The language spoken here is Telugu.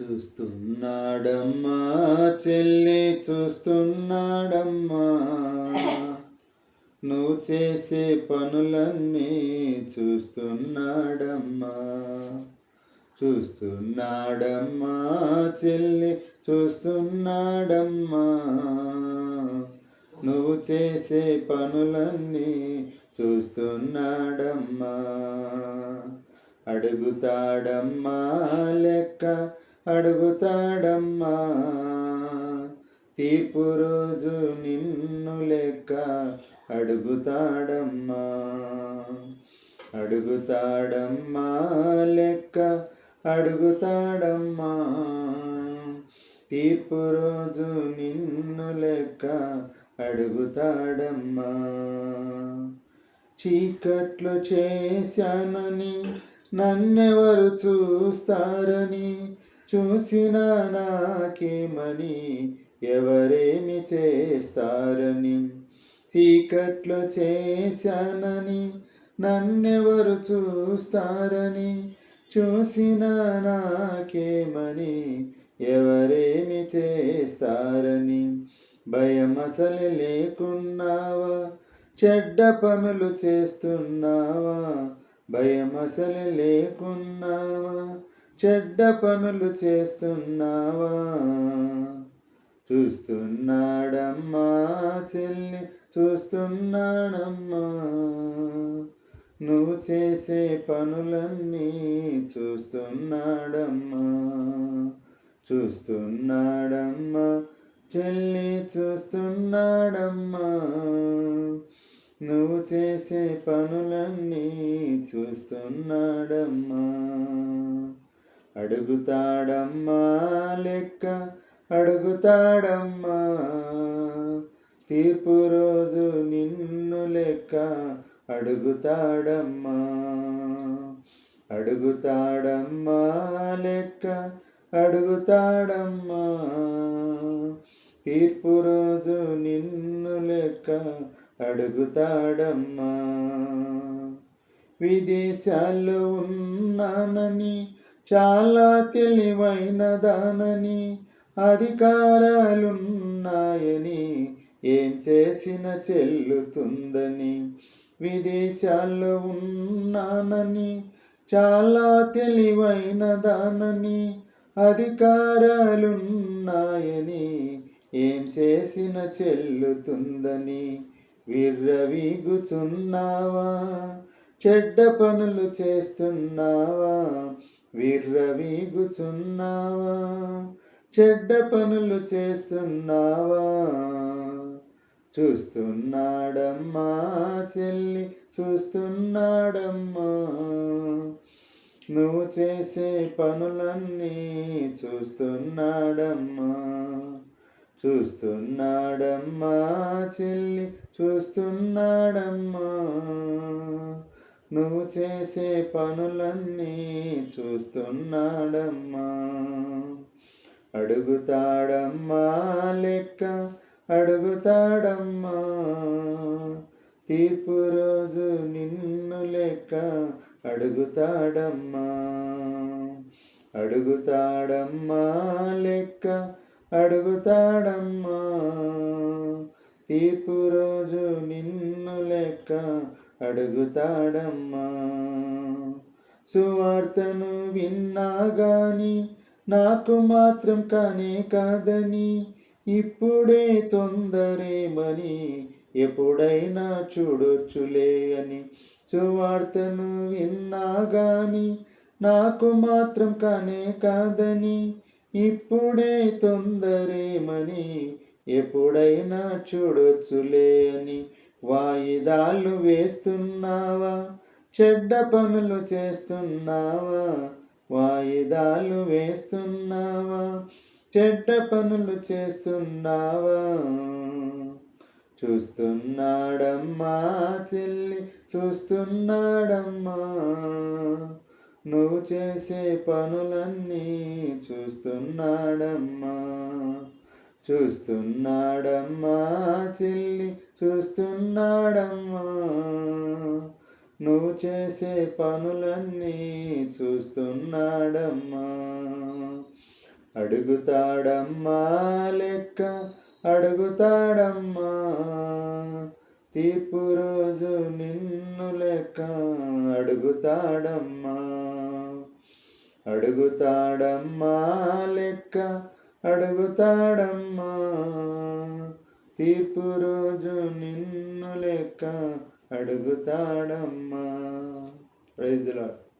చూస్తున్నాడమ్మా చెల్లి చూస్తున్నాడమ్మా, నువ్వు చేసే పనులన్నీ చూస్తున్నాడమ్మా. చూస్తున్నాడమ్మా చెల్లి చూస్తున్నాడమ్మా, నువ్వు చేసే పనులన్నీ చూస్తున్నాడమ్మా. అడుగుతాడమ్మా లెక్క అడుగుతాడమ్మా, తీర్పు రోజు నిన్ను లెక్క అడుగుతాడమ్మా. అడుగుతాడమ్మా లెక్క అడుగుతాడమ్మా, తీర్పు రోజు నిన్ను లెక్క అడుగుతాడమ్మా. చీకట్లు చేశానని నన్నెవరు చూస్తారని, చూసినా నాకేమని ఎవరేమి చేస్తారని. చీకట్లు చేశానని నన్నెవరు చూస్తారని, చూసినా నాకేమని ఎవరేమి చేస్తారని. భయమసలు లేకున్నావా, చెడ్డ పనులు చేస్తున్నావా. భయమసలు లేకున్నావా, చెడ్డ పనులు చేస్తున్నావా. చూస్తున్నాడమ్మా చెల్లి చూస్తున్నాడమ్మా, నువ్వు చేసే పనులన్నీ చూస్తున్నాడమ్మా. చూస్తున్నాడమ్మా చెల్లి చూస్తున్నాడమ్మా, నువ్వు చేసే పనులన్నీ చూస్తున్నాడమ్మా. అడుగుతాడమ్మా లెక్క అడుగుతాడమ్మా, తీర్పు రోజు నిన్ను లెక్క అడుగుతాడమ్మా. అడుగుతాడమ్మా లెక్క అడుగుతాడమ్మా, తీర్పు రోజు నిన్ను లెక్క అడుగుతాడమ్మా. విదేశాల్లో ఉన్నానని, చాలా తెలివైన దానని, అధికారాలున్నాయని, ఏం చేసిన చెల్లుతుందని. విదేశాల్లో ఉన్నానని, చాలా తెలివైన దానని, అధికారాలున్నాయని, ఏం చేసిన చెల్లుతుందని. విర్రవీగుచున్నావా, చెడ్డ పనులు చేస్తున్నావా. విర్రవీగుచున్నావా, చెడ్డ పనులు చేస్తున్నావా. చూస్తున్నాడమ్మా చెల్లి చూస్తున్నాడమ్మా, నువ్వు చేసే పనులన్నీ చూస్తున్నాడమ్మా. చూస్తున్నాడమ్మా చెల్లి చూస్తున్నాడమ్మా, నువ్వు చేసే పనులన్నీ చూస్తున్నాడమ్మా. అడుగుతాడమ్మా లెక్క అడుగుతాడమ్మా, తీర్పు రోజు నిన్ను లెక్క అడుగుతాడమ్మా. అడుగుతాడమ్మా లెక్క అడుగుతాడమ్మా, తీర్పు రోజు నిన్ను లెక్క అడుగుతాడమ్మా. సువార్తను విన్నా గాని నాకు మాత్రం కానే కాదని, ఇప్పుడే తొందరేమని ఎప్పుడైనా చూడొచ్చులే అని. సువార్తను విన్నా గాని నాకు మాత్రం కానే కాదని, ఇప్పుడే తొందరేమని ఎప్పుడైనా చూడొచ్చులే అని. వాయిదాలు వేస్తున్నావా, చెడ్డ పనులు చేస్తున్నావా. వాయిదాలు వేస్తున్నావా, చెడ్డ పనులు చేస్తున్నావా. చూస్తున్నాడమ్మా చెల్లి చూస్తున్నాడమ్మా, నువ్వు చేసే పనులన్నీ చూస్తున్నాడమ్మా. చూస్తున్నాడమ్మా చెల్లి చూస్తున్నాడమ్మా, నువ్వు చేసే పనులన్నీ చూస్తున్నాడమ్మా. అడుగుతాడమ్మా లెక్క అడుగుతాడమ్మా, తీర్పు రోజు నిన్ను లెక్క అడుగుతాడమ్మా. అడుగుతాడమ్మా లెక్క అడుగుతాడమ్మా, తీర్పు రోజు నిన్ను లెక్క అడుగుతాడమ్మా. Praise the lord.